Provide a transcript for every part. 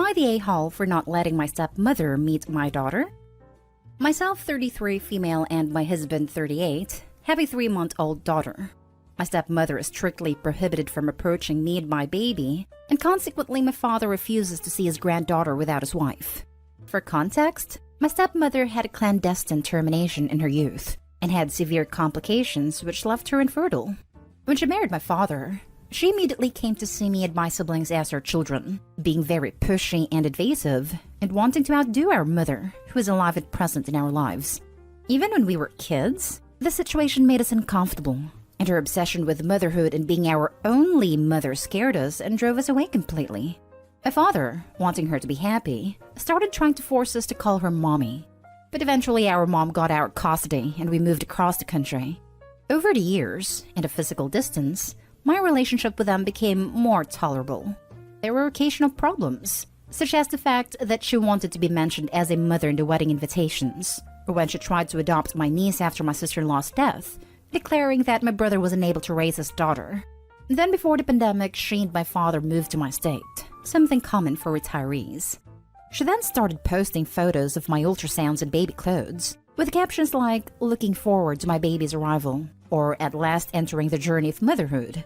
Am I the a-hole for not letting my stepmother meet my daughter? Myself, 33, female, and my husband, 38, have a 3-month-old daughter. My stepmother is strictly prohibited from approaching me and my baby, and consequently my father refuses to see his granddaughter without his wife. For context, my stepmother had a clandestine termination in her youth, and had severe complications which left her infertile. When she married my father, she immediately came to see me and my siblings as her children, being very pushy and invasive, and wanting to outdo our mother, who is alive and present in our lives. Even when we were kids, the situation made us uncomfortable, and her obsession with motherhood and being our only mother scared us and drove us away completely. My father, wanting her to be happy, started trying to force us to call her mommy. But eventually our mom got our custody and we moved across the country. Over the years, and a physical distance, my relationship with them became more tolerable. There were occasional problems, such as the fact that she wanted to be mentioned as a mother in the wedding invitations, or when she tried to adopt my niece after my sister-in-law's death, declaring that my brother was unable to raise his daughter. Then before the pandemic, she and my father moved to my state, something common for retirees. She then started posting photos of my ultrasounds and baby clothes, with captions like, "Looking forward to my baby's arrival," or "At last entering the journey of motherhood."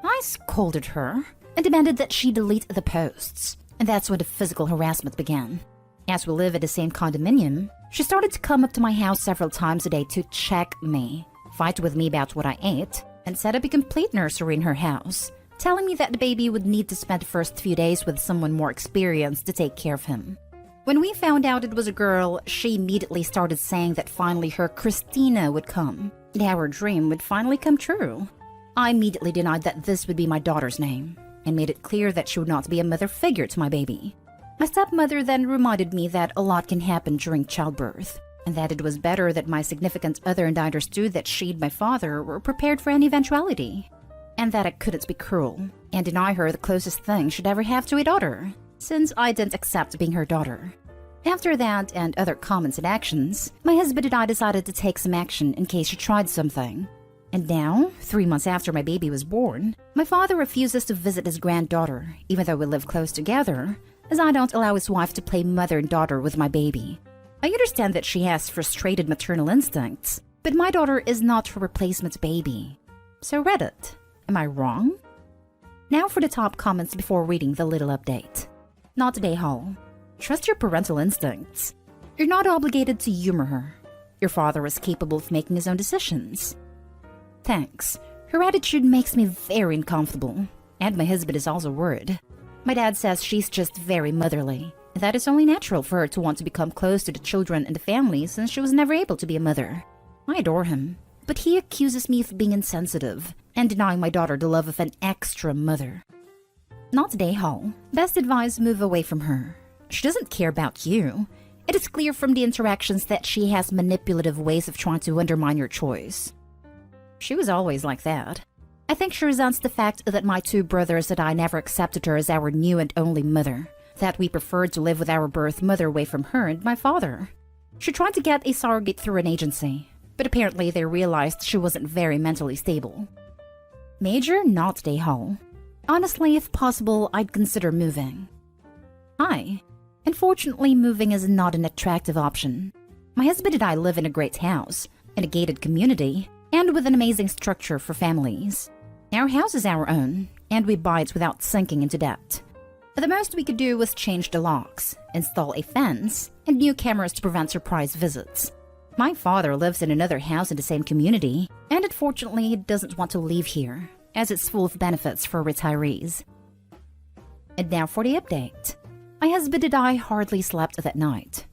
I scolded her and demanded that she delete the posts, and that's when the physical harassment began. As we live at the same condominium, she started to come up to my house several times a day to check me, fight with me about what I ate, and set up a complete nursery in her house, telling me that the baby would need to spend the first few days with someone more experienced to take care of him. When we found out it was a girl, she immediately started saying that finally her Christina would come, and our dream would finally come true. I immediately denied that this would be my daughter's name, and made it clear that she would not be a mother figure to my baby. My stepmother then reminded me that a lot can happen during childbirth, and that it was better that my significant other and I understood that she and my father were prepared for any eventuality, and that I couldn't be cruel and deny her the closest thing she'd ever have to a daughter, since I didn't accept being her daughter. After that and other comments and actions, my husband and I decided to take some action in case she tried something. And now, 3 months after my baby was born, my father refuses to visit his granddaughter, even though we live close together, as I don't allow his wife to play mother and daughter with my baby. I understand that she has frustrated maternal instincts, but my daughter is not her replacement baby. So Reddit, am I wrong? Now for the top comments before reading the little update. Not today, Hall. Trust your parental instincts. You're not obligated to humor her. Your father is capable of making his own decisions. Thanks. Her attitude makes me very uncomfortable, and my husband is also worried. My dad says she's just very motherly, and that it's only natural for her to want to become close to the children and the family since she was never able to be a mother. I adore him, but he accuses me of being insensitive and denying my daughter the love of an extra mother. Not today, Hall. Best advice, move away from her. She doesn't care about you. It is clear from the interactions that she has manipulative ways of trying to undermine your choice. She was always like that. I think she resents the fact that my 2 brothers and I never accepted her as our new and only mother, that we preferred to live with our birth mother away from her and my father. She tried to get a surrogate through an agency, but apparently they realized she wasn't very mentally stable. Major not day hall. Honestly, if possible, I'd consider moving. Hi. Unfortunately, moving is not an attractive option. My husband and I live in a great house, in a gated community, and with an amazing structure for families. Our house is our own, and we buy it without sinking into debt. The most we could do was change the locks, install a fence, and new cameras to prevent surprise visits. My father lives in another house in the same community, and unfortunately doesn't want to leave here, as it's full of benefits for retirees. And now for the update. My husband and I hardly slept that night.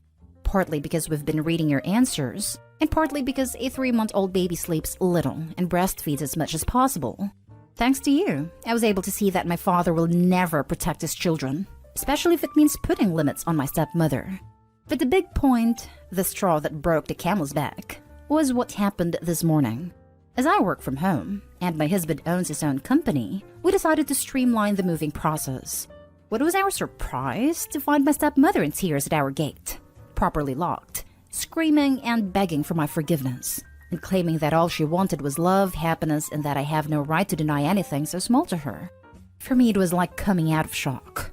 Partly because we've been reading your answers, and partly because a 3-month-old baby sleeps little and breastfeeds as much as possible. Thanks to you, I was able to see that my father will never protect his children, especially if it means putting limits on my stepmother. But the big point, the straw that broke the camel's back, was what happened this morning. As I work from home, and my husband owns his own company, we decided to streamline the moving process. What was our surprise to find my stepmother in tears at our gate, properly locked, screaming and begging for my forgiveness, and claiming that all she wanted was love, happiness, and that I have no right to deny anything so small to her. For me, it was like coming out of shock.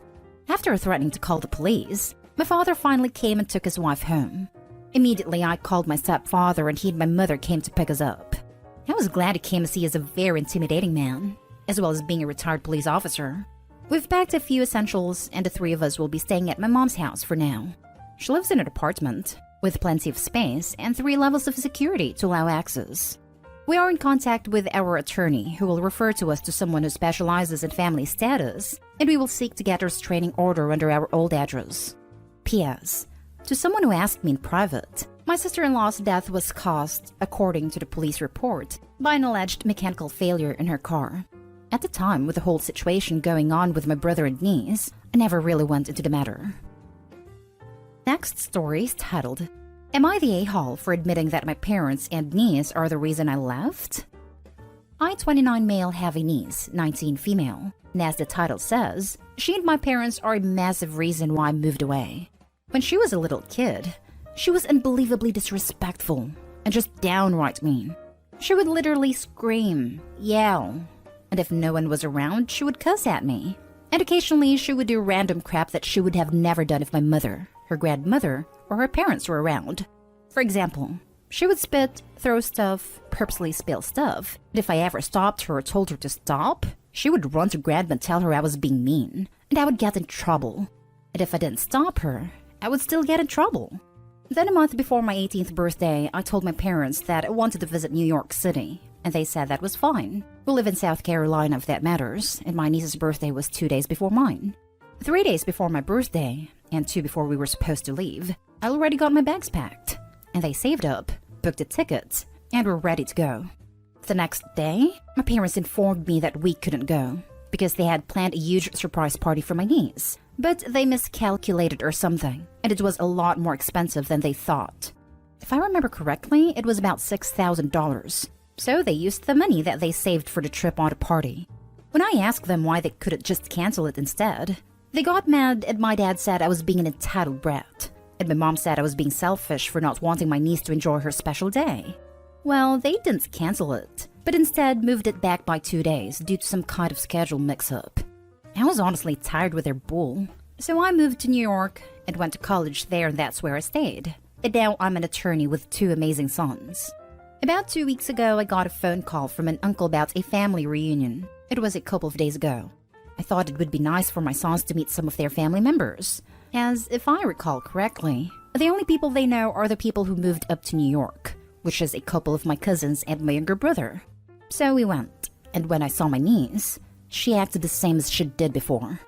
After threatening to call the police, my father finally came and took his wife home. Immediately, I called my stepfather and he and my mother came to pick us up. I was glad he came as he is a very intimidating man, as well as being a retired police officer. We've packed a few essentials and the three of us will be staying at my mom's house for now. She lives in an apartment with plenty of space and 3 levels of security to allow access. We are in contact with our attorney who will refer to us to someone who specializes in family status, and we will seek to get a restraining order under our old address. P.S. To someone who asked me in private, my sister-in-law's death was caused, according to the police report, by an alleged mechanical failure in her car. At the time, with the whole situation going on with my brother and niece, I never really went into the matter. Next story is titled, Am I the a-hole for admitting that my parents and niece are the reason I left? I, 29 male, have a niece, 19 female, and as the title says, she and my parents are a massive reason why I moved away. When she was a little kid, she was unbelievably disrespectful and just downright mean. She would literally scream, yell, and if no one was around, she would cuss at me. And occasionally, she would do random crap that she would have never done if my mother, her grandmother, or her parents were around. For example, she would spit, throw stuff, purposely spill stuff, and if I ever stopped her or told her to stop, she would run to grandma and tell her I was being mean, and I would get in trouble. And if I didn't stop her, I would still get in trouble. Then a month before my 18th birthday, I told my parents that I wanted to visit New York City, and they said that was fine. We live in South Carolina if that matters, and my niece's birthday was 2 days before mine. 3 days before my birthday, and 2 before we were supposed to leave, I already got my bags packed, and they saved up, booked a ticket, and were ready to go. The next day, my parents informed me that we couldn't go, because they had planned a huge surprise party for my niece, but they miscalculated or something, and it was a lot more expensive than they thought. If I remember correctly, it was about $6,000. So they used the money that they saved for the trip on the party. When I asked them why they couldn't just cancel it instead, they got mad and my dad said I was being an entitled brat, and my mom said I was being selfish for not wanting my niece to enjoy her special day. Well, they didn't cancel it, but instead moved it back by 2 days due to some kind of schedule mix-up. I was honestly tired with their bull, so I moved to New York and went to college there, and that's where I stayed. And now I'm an attorney with 2 amazing sons. About 2 weeks ago, I got a phone call from an uncle about a family reunion. It was a couple of days ago. I thought it would be nice for my sons to meet some of their family members, as if I recall correctly, the only people they know are the people who moved up to New York, which is a couple of my cousins and my younger brother. So we went, and when I saw my niece, she acted the same as she did before.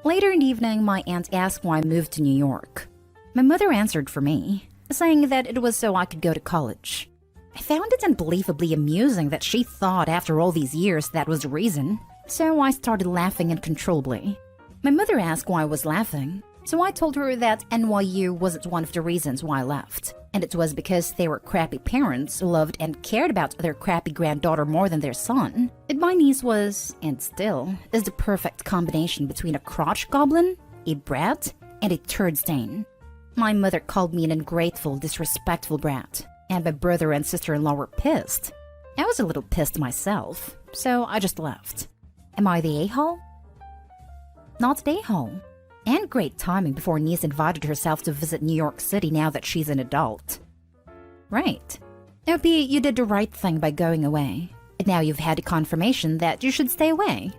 Later in the evening, my aunt asked why I moved to New York. My mother answered for me, saying that it was so I could go to college. I found it unbelievably amusing that she thought after all these years that was the reason, so I started laughing uncontrollably. My mother asked why I was laughing, so I told her that NYU wasn't one of the reasons why I left, and it was because they were crappy parents who loved and cared about their crappy granddaughter more than their son, and my niece was, and still, is the perfect combination between a crotch goblin, a brat, and a turd stain. My mother called me an ungrateful, disrespectful brat, and my brother and sister-in-law were pissed. I was a little pissed myself, so I just left. Am I the a-hole? Not the a-hole. And great timing before niece invited herself to visit New York City now that she's an adult. Right. OP, you did the right thing by going away, and now you've had a confirmation that you should stay away.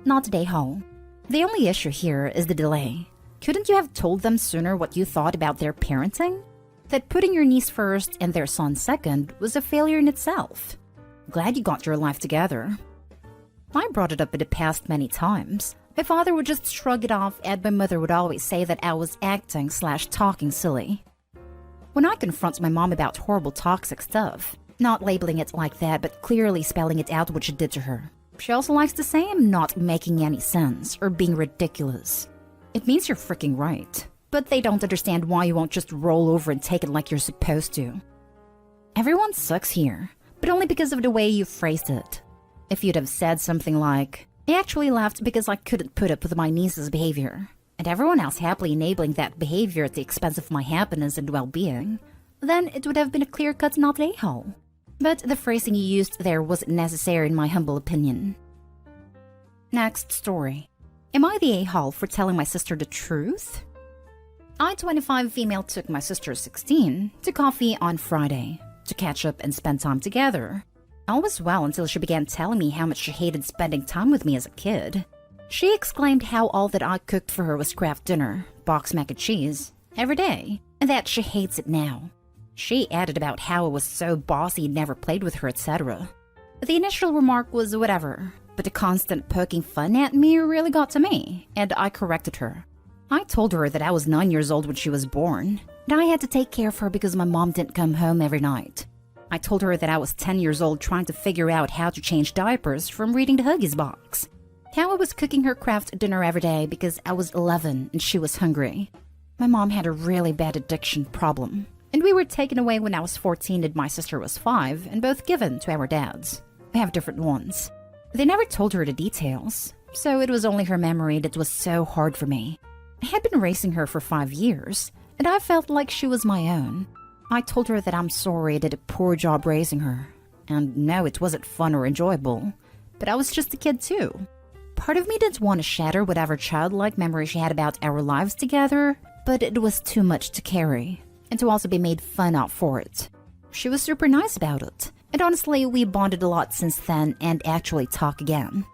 Not the a-hole. The only issue here is the delay. Couldn't you have told them sooner what you thought about their parenting? That putting your niece first and their son second was a failure in itself. Glad you got your life together. I brought it up in the past many times. My father would just shrug it off, and my mother would always say that I was acting/talking silly. When I confront my mom about horrible toxic stuff, not labeling it like that but clearly spelling it out what she did to her, she also likes to say I'm not making any sense or being ridiculous. It means you're freaking right. But they don't understand why you won't just roll over and take it like you're supposed to. Everyone sucks here, but only because of the way you phrased it. If you'd have said something like, I actually left because I couldn't put up with my niece's behavior, and everyone else happily enabling that behavior at the expense of my happiness and well-being, then it would have been a clear-cut not an a-hole. But the phrasing you used there wasn't necessary in my humble opinion. Next story. Am I the a-hole for telling my sister the truth? I, 25 female, took my sister, 16, to coffee on Friday to catch up and spend time together. All was well until she began telling me how much she hated spending time with me as a kid. She exclaimed how all that I cooked for her was Kraft dinner, boxed mac and cheese, every day, and that she hates it now. She added about how it was so bossy he'd never played with her, etc. The initial remark was whatever, but the constant poking fun at me really got to me, and I corrected her. I told her that I was 9 years old when she was born, and I had to take care of her because my mom didn't come home every night. I told her that I was 10 years old trying to figure out how to change diapers from reading the Huggies box. How I was cooking her Kraft dinner every day because I was 11 and she was hungry. My mom had a really bad addiction problem, and we were taken away when I was 14 and my sister was 5, and both given to our dads. We have different ones. They never told her the details, so it was only her memory that was so hard for me. I had been raising her for 5 years, and I felt like she was my own. I told her that I'm sorry I did a poor job raising her, and no, it wasn't fun or enjoyable, but I was just a kid too. Part of me didn't want to shatter whatever childlike memory she had about our lives together, but it was too much to carry, and to also be made fun of for it. She was super nice about it, and honestly, we bonded a lot since then and actually talk again.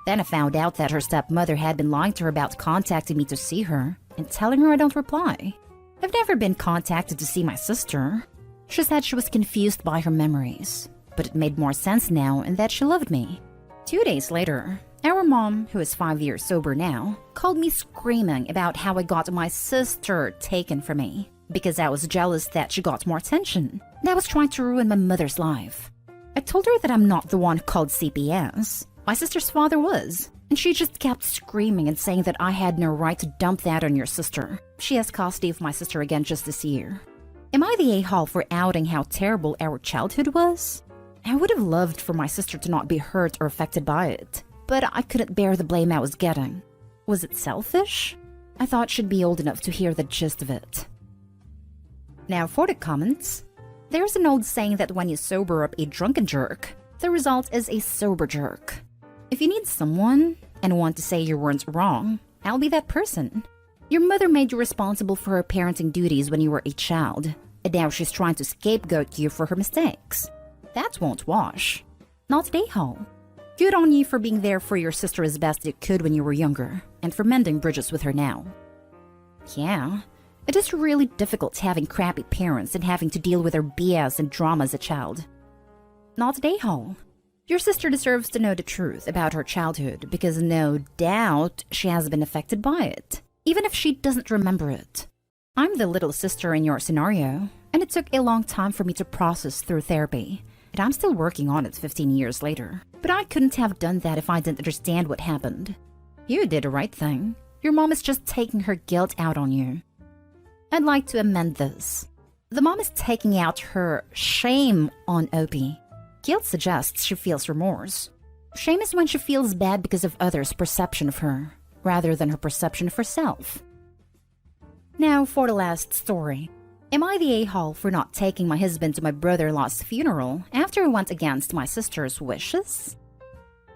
Then I found out that her stepmother had been lying to her about contacting me to see her and telling her I don't reply. I've never been contacted to see my sister. She said she was confused by her memories, but it made more sense now and that she loved me. 2 days later, our mom, who is 5 years sober now, called me screaming about how I got my sister taken from me because I was jealous that she got more attention and I was trying to ruin my mother's life. I told her that I'm not the one who called CPS. My sister's father was, and she just kept screaming and saying that I had no right to dump that on your sister. She has custody of my sister again just this year. Am I the a-hole for outing how terrible our childhood was? I would have loved for my sister to not be hurt or affected by it, but I couldn't bear the blame I was getting. Was it selfish? I thought she'd be old enough to hear the gist of it. Now for the comments. There's an old saying that when you sober up a drunken jerk, the result is a sober jerk. If you need someone and want to say you weren't wrong, I'll be that person. Your mother made you responsible for her parenting duties when you were a child, and now she's trying to scapegoat you for her mistakes. That won't wash. Not a-hole. Good on you for being there for your sister as best you could when you were younger, and for mending bridges with her now. Yeah, it is really difficult having crappy parents and having to deal with their BS and drama as a child. Not a-hole. Your sister deserves to know the truth about her childhood because no doubt she has been affected by it, even if she doesn't remember it. I'm the little sister in your scenario, and it took a long time for me to process through therapy, and I'm still working on it 15 years later. But I couldn't have done that if I didn't understand what happened. You did the right thing. Your mom is just taking her guilt out on you. I'd like to amend this. The mom is taking out her shame on Opie. Guilt suggests she feels remorse. Shame is when she feels bad because of others' perception of her, rather than her perception of herself. Now for the last story. Am I the a-hole for not taking my husband to my brother-in-law's funeral after I went against my sister's wishes?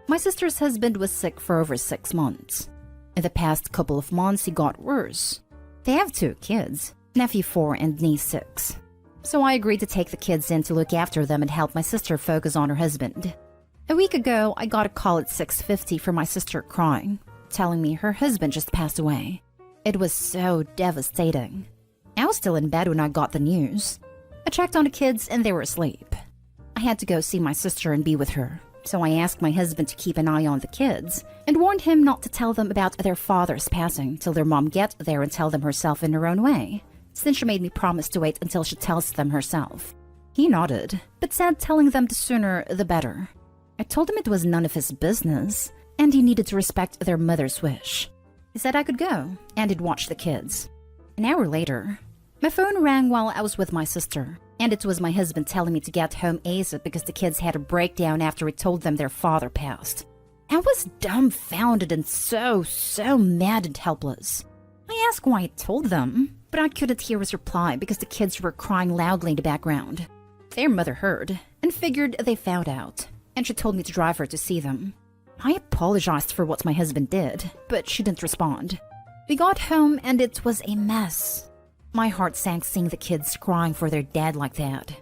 My sister's husband was sick for over 6 months. In the past couple of months, he got worse. They have 2 kids, nephew 4 and niece 6. So I agreed to take the kids in to look after them and help my sister focus on her husband. A week ago, I got a call at 6:50 from my sister crying, telling me her husband just passed away. It was so devastating. I was still in bed when I got the news. I checked on the kids and they were asleep. I had to go see my sister and be with her, so I asked my husband to keep an eye on the kids and warned him not to tell them about their father's passing till their mom gets there and tell them herself in her own way, since she made me promise to wait until she tells them herself. He nodded, but said telling them the sooner the better. I told him it was none of his business, and he needed to respect their mother's wish. He said I could go, and he'd watch the kids. An hour later, my phone rang while I was with my sister, and it was my husband telling me to get home ASAP because the kids had a breakdown after he told them their father passed. I was dumbfounded and so mad and helpless. I asked why he told them, but I couldn't hear his reply because the kids were crying loudly in the background. Their mother heard and figured they found out, and she told me to drive her to see them. I apologized for what my husband did, but she didn't respond. We got home and it was a mess. My heart sank seeing the kids crying for their dad like that.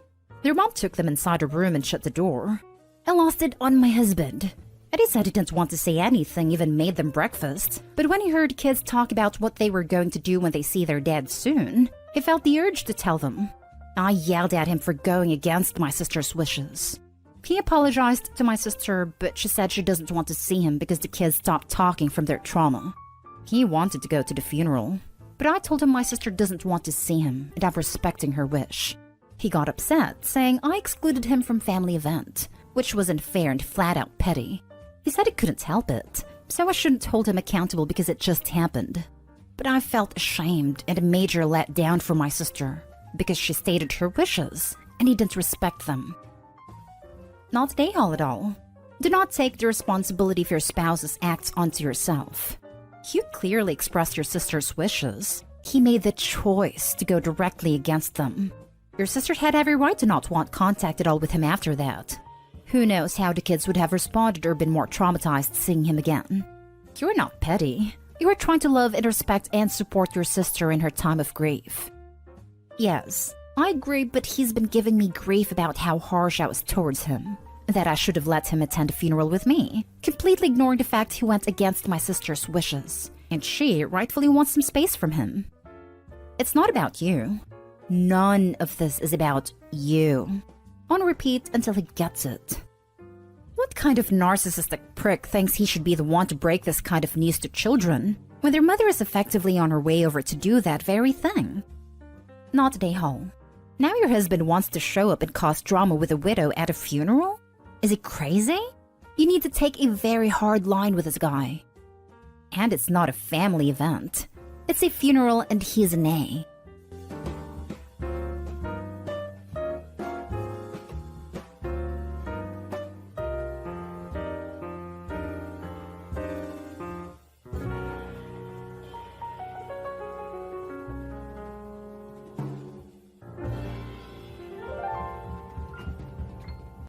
Their mom took them inside a room and shut the door. I lost it on my husband. Eddie said he didn't want to say anything, even made them breakfast. But when he heard kids talk about what they were going to do when they see their dad soon, he felt the urge to tell them. I yelled at him for going against my sister's wishes. He apologized to my sister, but she said she doesn't want to see him because the kids stopped talking from their trauma. He wanted to go to the funeral, but I told him my sister doesn't want to see him and I'm respecting her wish. He got upset, saying I excluded him from family event, which was unfair and flat out petty. He said he couldn't help it, so I shouldn't hold him accountable because it just happened. But I felt ashamed and a major letdown for my sister because she stated her wishes and he didn't respect them. Not a-hole at all. Do not take the responsibility for your spouse's acts onto yourself. You clearly expressed your sister's wishes. He made the choice to go directly against them. Your sister had every right to not want contact at all with him after that. Who knows how the kids would have responded or been more traumatized seeing him again. You're not petty. You are trying to love and respect and support your sister in her time of grief. Yes, I agree, but he's been giving me grief about how harsh I was towards him. That I should have let him attend a funeral with me, completely ignoring the fact he went against my sister's wishes, and she rightfully wants some space from him. It's not about you. None of this is about you. On repeat until he gets it. What kind of narcissistic prick thinks he should be the one to break this kind of news to children, when their mother is effectively on her way over to do that very thing? Not a-hole. Now your husband wants to show up and cause drama with a widow at a funeral? Is he crazy? You need to take a very hard line with this guy. And it's not a family event. It's a funeral and he's an A.